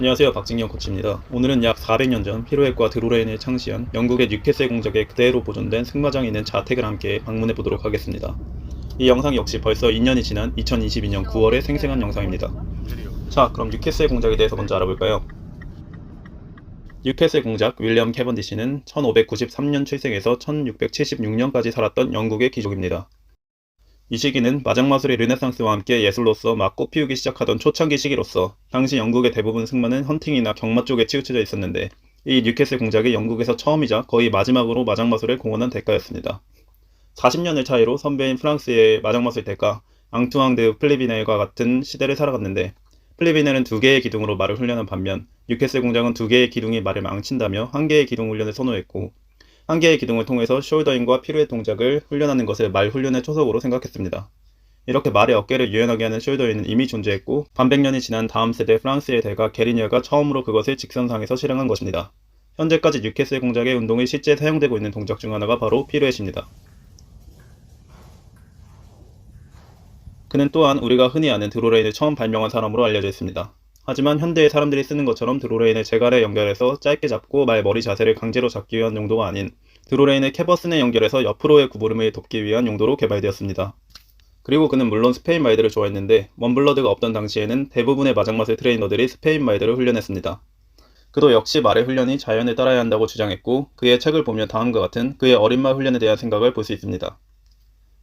안녕하세요, 박진경 코치입니다. 오늘은 약 400년 전 피로액과 드로레인을 창시한 영국의 뉴캐슬 공작에 그대로 보존된 승마장이 있는 자택을 함께 방문해 보도록 하겠습니다. 이 영상 역시 벌써 2년이 지난 2022년 9월에 생생한 영상입니다. 자, 그럼 뉴캐슬 공작에 대해서 먼저 알아볼까요? 뉴캐슬 공작 윌리엄 캐번디시는 1593년 출생해서 1676년까지 살았던 영국의 귀족입니다. 이 시기는 마장마술의 르네상스와 함께 예술로서 막 꽃피우기 시작하던 초창기 시기로서 당시 영국의 대부분 승마는 헌팅이나 경마 쪽에 치우쳐져 있었는데 이 뉴캐슬 공작이 영국에서 처음이자 거의 마지막으로 마장마술을 공헌한 대가였습니다. 40년의 차이로 선배인 프랑스의 마장마술 대가 앙투앙 드 플리비넬과 같은 시대를 살아갔는데 플리비넬은 2개의 기둥으로 말을 훈련한 반면 뉴캐슬 공작은 2개의 기둥이 말을 망친다며 1개의 기둥 훈련을 선호했고 1개의 기둥을 통해서 숄더인과 피루엣 동작을 훈련하는 것을 말 훈련의 초석으로 생각했습니다. 이렇게 말의 어깨를 유연하게 하는 숄더인은 이미 존재했고 반백년이 지난 다음 세대 프랑스의 대가 게리니어가 처음으로 그것을 직선상에서 실행한 것입니다. 현재까지 뉴캐슬 공작의 운동이 실제 사용되고 있는 동작 중 하나가 바로 피루엣입니다. 그는 또한 우리가 흔히 아는 드로레인을 처음 발명한 사람으로 알려져 있습니다. 하지만 현대의 사람들이 쓰는 것처럼 드로레인을 제갈에 연결해서 짧게 잡고 말 머리 자세를 강제로 잡기 위한 용도가 아닌 드로레인을 캐버슨에 연결해서 옆으로의 구부름을 돕기 위한 용도로 개발되었습니다. 그리고 그는 물론 스페인 말들을 좋아했는데 원블러드가 없던 당시에는 대부분의 마장마술 트레이너들이 스페인 말들을 훈련했습니다. 그도 역시 말의 훈련이 자연을 따라야 한다고 주장했고 그의 책을 보면 다음과 같은 그의 어린말 훈련에 대한 생각을 볼 수 있습니다.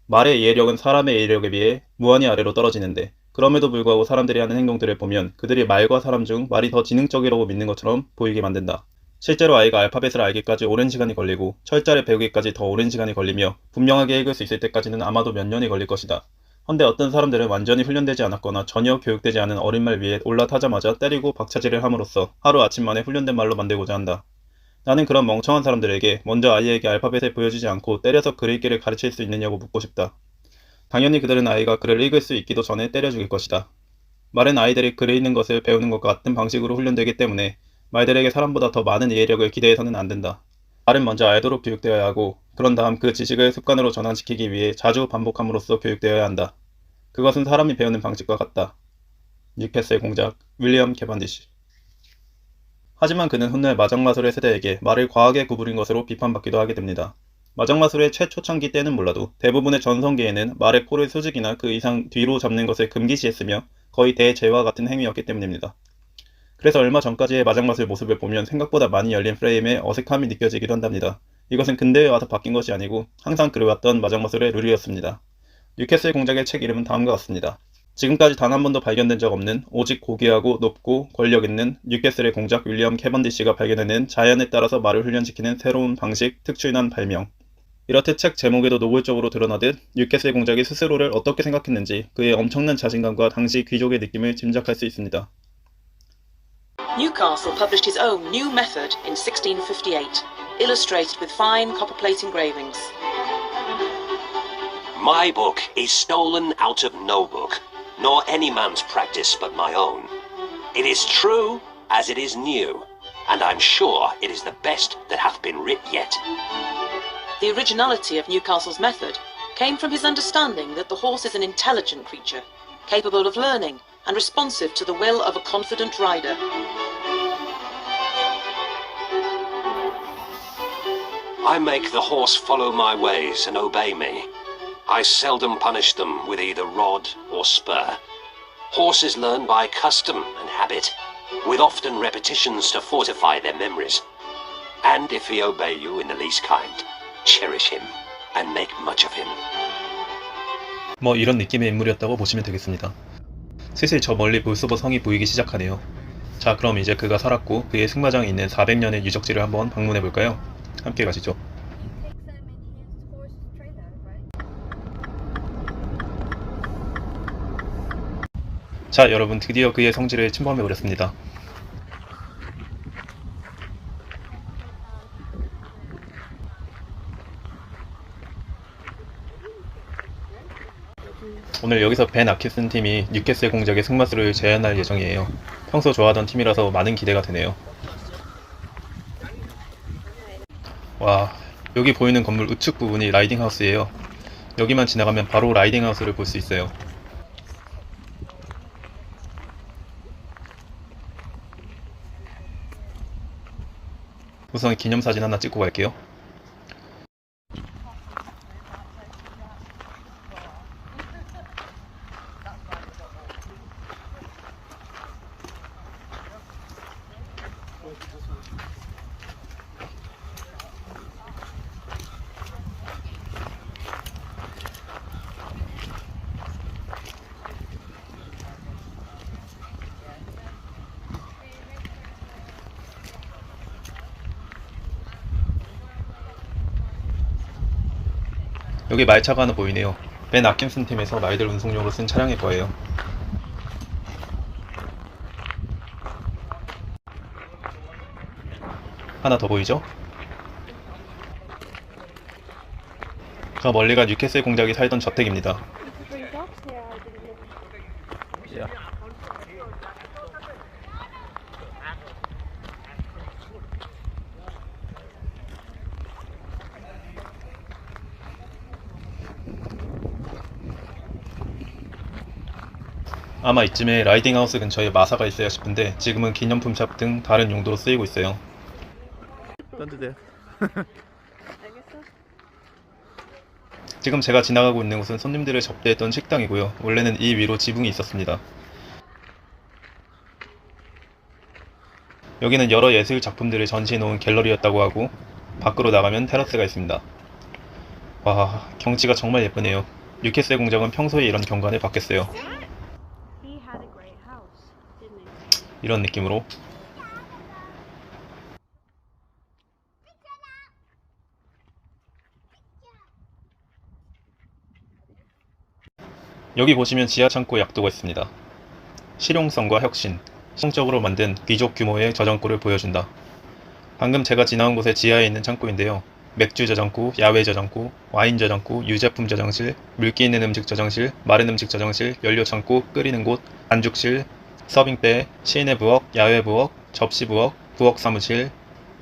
말의 이해력은 사람의 이해력에 비해 무한히 아래로 떨어지는데 그럼에도 불구하고 사람들이 하는 행동들을 보면 그들이 말과 사람 중 말이 더 지능적이라고 믿는 것처럼 보이게 만든다. 실제로 아이가 알파벳을 알기까지 오랜 시간이 걸리고 철자를 배우기까지 더 오랜 시간이 걸리며 분명하게 읽을 수 있을 때까지는 아마도 몇 년이 걸릴 것이다. 헌데 어떤 사람들은 완전히 훈련되지 않았거나 전혀 교육되지 않은 어린말 위에 올라타자마자 때리고 박차질을 함으로써 하루아침 만에 훈련된 말로 만들고자 한다. 나는 그런 멍청한 사람들에게 먼저 아이에게 알파벳을 보여주지 않고 때려서 글 읽기를 가르칠 수 있느냐고 묻고 싶다. 당연히 그들은 아이가 글을 읽을 수 있기도 전에 때려 죽일 것이다. 말은 아이들이 글을 읽는 것을 배우는 것과 같은 방식으로 훈련되기 때문에 말들에게 사람보다 더 많은 이해력을 기대해서는 안 된다. 말은 먼저 알도록 교육되어야 하고 그런 다음 그 지식을 습관으로 전환시키기 위해 자주 반복함으로써 교육되어야 한다. 그것은 사람이 배우는 방식과 같다. 뉴캐슬 공작 윌리엄 캐번디시. 하지만 그는 훗날 마장마술의 세대에게 말을 과하게 구부린 것으로 비판받기도 하게 됩니다. 마장마술의 최초창기 때는 몰라도 대부분의 전성기에는 말의 코를 수직이나 그 이상 뒤로 잡는 것을 금기시했으며 거의 대제와 같은 행위였기 때문입니다. 그래서 얼마 전까지의 마장마술 모습을 보면 생각보다 많이 열린 프레임에 어색함이 느껴지기도 한답니다. 이것은 근대에 와서 바뀐 것이 아니고 항상 그래왔던 마장마술의 룰이었습니다. 뉴캐슬 공작의 책 이름은 다음과 같습니다. 지금까지 단 한 번도 발견된 적 없는 오직 고귀하고 높고 권력 있는 뉴캐슬의 공작 윌리엄 캐번디시가 발견해낸 자연에 따라서 말을 훈련시키는 새로운 방식, 특출난 발명. 이렇듯 책 제목에도 노골적으로 드러나듯 뉴캐슬 공작이 스스로를 어떻게 생각했는지 그의 엄청난 자신감과 당시 귀족의 느낌을 짐작할 수 있습니다. Newcastle published his own new method in 1658, illustrated with fine copperplate engravings. My book is stolen out of no book, nor any man's practice but my own. It is true as it is new, and I'm sure it is the best that hath been writ yet. The originality of Newcastle's method came from his understanding that the horse is an intelligent creature, capable of learning and responsive to the will of a confident rider. I make the horse follow my ways and obey me. I seldom punish them with either rod or spur. Horses learn by custom and habit, with often repetitions to fortify their memories. And if he obey you in the least kind, cherish him and make much of him. 뭐 이런 느낌의 인물이었다고 보시면 되겠습니다. 슬슬 저 멀리 볼소버 성이 보이기 시작하네요. 자, 그럼 이제 그가 살았고 그의 승마장에 있는 400년의 유적지를 한번 방문해 볼까요? 함께 가시죠. 자, 여러분, 드디어 그의 성지를 침범해 버렸습니다. 오늘 여기서 벤 아키슨 팀이 뉴캐슬 공작의 승마술을 제안할 예정이에요. 평소 좋아하던 팀이라서 많은 기대가 되네요. 와, 여기 보이는 건물 우측 부분이 라이딩하우스예요. 여기만 지나가면 바로 라이딩하우스를 볼 수 있어요. 우선 기념사진 하나 찍고 갈게요. 여기 말차가 하나 보이네요. 벤 아킨슨 팀에서 말들 운송용으로 쓴 차량일 거예요. 하나 더 보이죠? 저 멀리가 뉴캐슬 공작이 살던 저택입니다. 아마 이쯤에 라이딩하우스 근처에 마사가 있어야 싶은데 지금은 기념품 샵 등 다른 용도로 쓰이고 있어요. 던지세요. 지금 제가 지나가고 있는 곳은 손님들을 접대했던 식당이고요. 원래는 이 위로 지붕이 있었습니다. 여기는 여러 예술 작품들을 전시해 놓은 갤러리였다고 하고 밖으로 나가면 테라스가 있습니다. 와, 경치가 정말 예쁘네요. 뉴캐슬 공작은 평소에 이런 경관을 봤겠어요. 이런 느낌으로 여기 보시면 지하 창고 약도가 있습니다. 실용성과 혁신, 실용적으로 만든 귀족 규모의 저장고를 보여준다. 방금 제가 지나온 곳의 지하에 있는 창고인데요. 맥주 저장고, 야외 저장고, 와인 저장고, 유제품 저장실, 물기 있는 음식 저장실, 마른 음식 저장실, 연료 창고, 끓이는 곳, 안죽실, 서빙대, 시인의 부엌, 야외 부엌, 접시 부엌, 부엌 사무실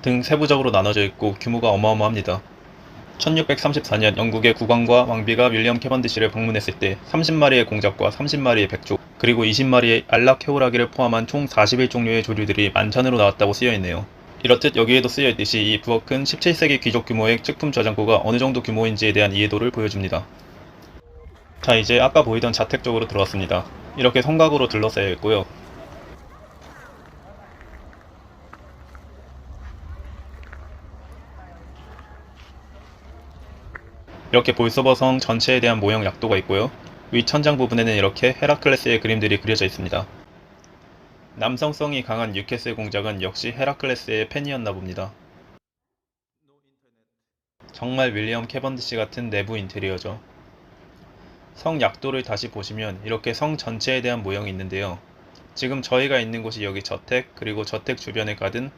등 세부적으로 나눠져 있고 규모가 어마어마합니다. 1634년 영국의 국왕과 왕비가 윌리엄 캐번디시를 방문했을 때 30마리의 공작과 30마리의 백조 그리고 20마리의 안락해오라기를 포함한 총 41종류의 조류들이 만찬으로 나왔다고 쓰여있네요. 이렇듯 여기에도 쓰여있듯이 이 부엌은 17세기 귀족 규모의 식품 저장고가 어느 정도 규모인지에 대한 이해도를 보여줍니다. 자, 이제 아까 보이던 자택 쪽으로 들어왔습니다. 이렇게 성곽으로 둘러싸여 있고요. 이렇게 볼서버성 전체에 대한 모형 약도가 있고요. 위 천장 부분에는 이렇게 헤라클레스의 그림들이 그려져 있습니다. 남성성이 강한 뉴캐슬 공작은 역시 헤라클레스의 팬이었나 봅니다. 정말 윌리엄 캐번디시 같은 내부 인테리어죠. 성 약도를 다시 보시면 이렇게 성 전체에 대한 모형이 있는데요. 지금 저희가 있는 곳이 여기 저택, 그리고 저택 주변의 가든,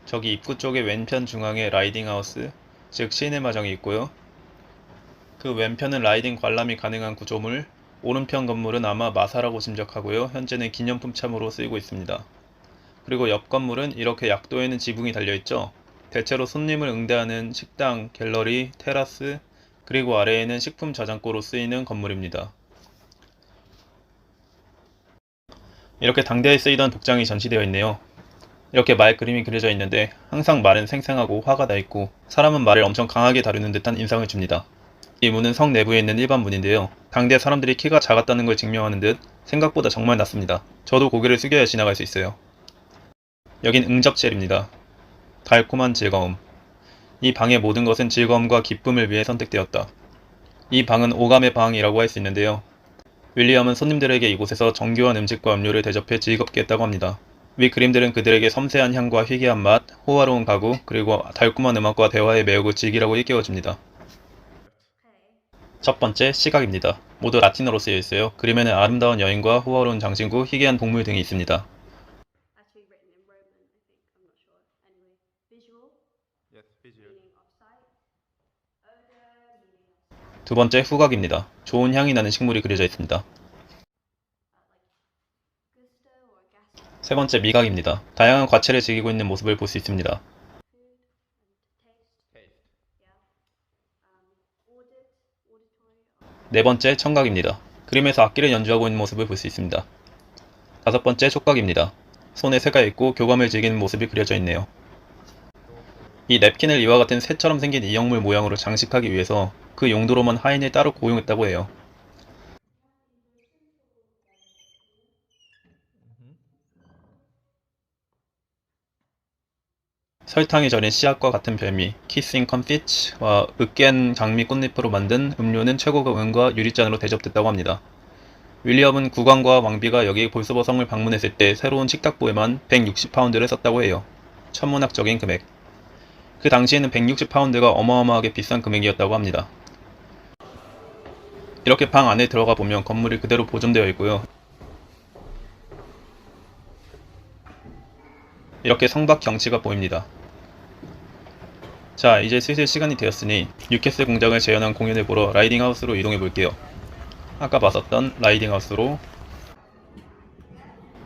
저기 입구 쪽의 왼편 중앙에 라이딩하우스, 즉 시네마정이 있고요. 그 왼편은 라이딩 관람이 가능한 구조물, 오른편 건물은 아마 마사라고 짐작하고요. 현재는 기념품 참으로 쓰이고 있습니다. 그리고 옆 건물은 이렇게 약도에는 지붕이 달려있죠. 대체로 손님을 응대하는 식당, 갤러리, 테라스, 그리고 아래에는 식품 저장고로 쓰이는 건물입니다. 이렇게 당대에 쓰이던 복장이 전시되어 있네요. 이렇게 말 그림이 그려져 있는데 항상 말은 생생하고 화가 나 있고 사람은 말을 엄청 강하게 다루는 듯한 인상을 줍니다. 이 문은 성 내부에 있는 일반 문인데요. 당대 사람들이 키가 작았다는 걸 증명하는 듯 생각보다 정말 낮습니다. 저도 고개를 숙여야 지나갈 수 있어요. 여긴 응접실입니다. 달콤한 즐거움. 이 방의 모든 것은 즐거움과 기쁨을 위해 선택되었다. 이 방은 오감의 방이라고 할 수 있는데요. 윌리엄은 손님들에게 이곳에서 정교한 음식과 음료를 대접해 즐겁게 했다고 합니다. 위 그림들은 그들에게 섬세한 향과 희귀한 맛, 호화로운 가구, 그리고 달콤한 음악과 대화의 매혹을 즐기라고 일깨워줍니다. 첫 번째, 시각입니다. 모두 라틴어로 쓰여 있어요. 그림에는 아름다운 여인과 호화로운 장신구, 희귀한 동물 등이 있습니다. 두 번째, 후각입니다. 좋은 향이 나는 식물이 그려져 있습니다. 세 번째, 미각입니다. 다양한 과채를 즐기고 있는 모습을 볼 수 있습니다. 네 번째, 청각입니다. 그림에서 악기를 연주하고 있는 모습을 볼 수 있습니다. 다섯 번째, 촉각입니다. 손에 새가 있고 교감을 즐기는 모습이 그려져 있네요. 이 냅킨을 이와 같은 새처럼 생긴 이형물 모양으로 장식하기 위해서 그 용도로만 하인을 따로 고용했다고 해요. 설탕이 절인 씨앗과 같은 별미 키싱 컨피츠와 으깬 장미 꽃잎으로 만든 음료는 최고급 은과 유리잔으로 대접됐다고 합니다. 윌리엄은 국왕과 왕비가 여기 볼스버 성을 방문했을 때 새로운 식탁보에만 160파운드를 썼다고 해요. 천문학적인 금액. 그 당시에는 160파운드가 어마어마하게 비싼 금액이었다고 합니다. 이렇게 방 안에 들어가 보면 건물이 그대로 보존되어 있고요. 이렇게 성곽 경치가 보입니다. 자, 이제 슬슬 시간이 되었으니 뉴캐슬 공작을 재현한 공연을 보러 라이딩하우스로 이동해 볼게요. 아까 봤었던 라이딩하우스로.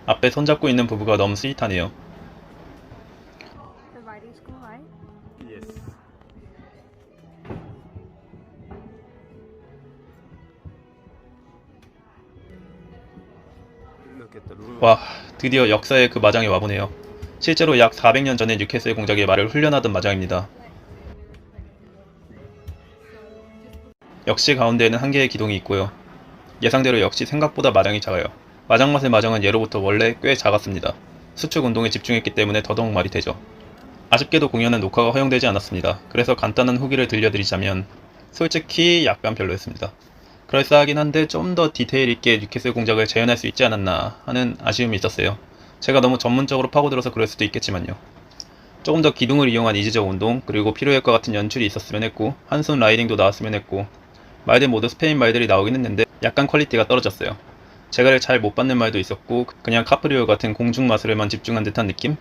앞에 손잡고 있는 부부가 너무 스윗하네요. The riding school, right? Yes. Look at the roof. 와, 드디어 역사의 그 마장에 와보네요. 실제로 약 400년 전에 뉴캐슬 공작의 말을 훈련하던 마장입니다. 역시 가운데에는 한 개의 기둥이 있고요. 예상대로 역시 생각보다 마장이 작아요. 마장맛의 마장은 예로부터 원래 꽤 작았습니다. 수축 운동에 집중했기 때문에 더더욱 말이 되죠. 아쉽게도 공연은 녹화가 허용되지 않았습니다. 그래서 간단한 후기를 들려드리자면 솔직히 약간 별로였습니다. 그럴싸하긴 한데 좀 더 디테일 있게 뉴캐슬 공작을 재현할 수 있지 않았나 하는 아쉬움이 있었어요. 제가 너무 전문적으로 파고들어서 그럴 수도 있겠지만요. 조금 더 기둥을 이용한 이지적 운동, 그리고 피로엘과 같은 연출이 있었으면 했고, 한손 라이딩도 나왔으면 했고, 말들 모두 스페인 말들이 나오긴 했는데 약간 퀄리티가 떨어졌어요. 제가를 잘 못 받는 말도 있었고, 그냥 카프리오 같은 공중 마술에만 집중한 듯한 느낌?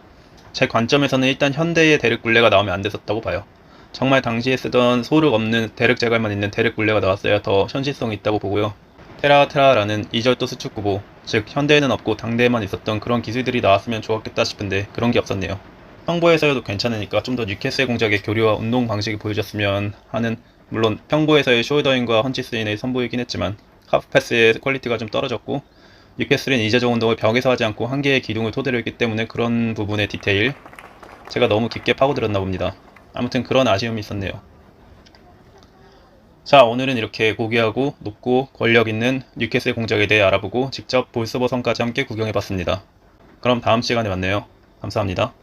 제 관점에서는 일단 현대의 대륵 굴레가 나오면 안 됐었다고 봐요. 정말 당시에 쓰던 소륵 없는 대륵 제갈만 있는 대륵 굴레가 나왔어야 더 현실성이 있다고 보고요. 테라라는 이절도 수축구보, 즉 현대에는 없고 당대에만 있었던 그런 기술들이 나왔으면 좋았겠다 싶은데 그런 게 없었네요. 평보에서여도 괜찮으니까 좀 더 뉴캐슬 공작의 교류와 운동 방식이 보여줬으면 하는, 물론 평보에서의 숄더인과 헌치스인을 선보이긴 했지만 하프패스의 퀄리티가 좀 떨어졌고, 뉴캐슬은 이제적 운동을 벽에서 하지 않고 한 개의 기둥을 토대로 했기 때문에 그런 부분의 디테일, 제가 너무 깊게 파고들었나 봅니다. 아무튼 그런 아쉬움이 있었네요. 자, 오늘은 이렇게 고귀하고 높고 권력 있는 뉴캐슬 공작에 대해 알아보고 직접 볼스버 성까지 함께 구경해봤습니다. 그럼 다음 시간에 만나요. 감사합니다.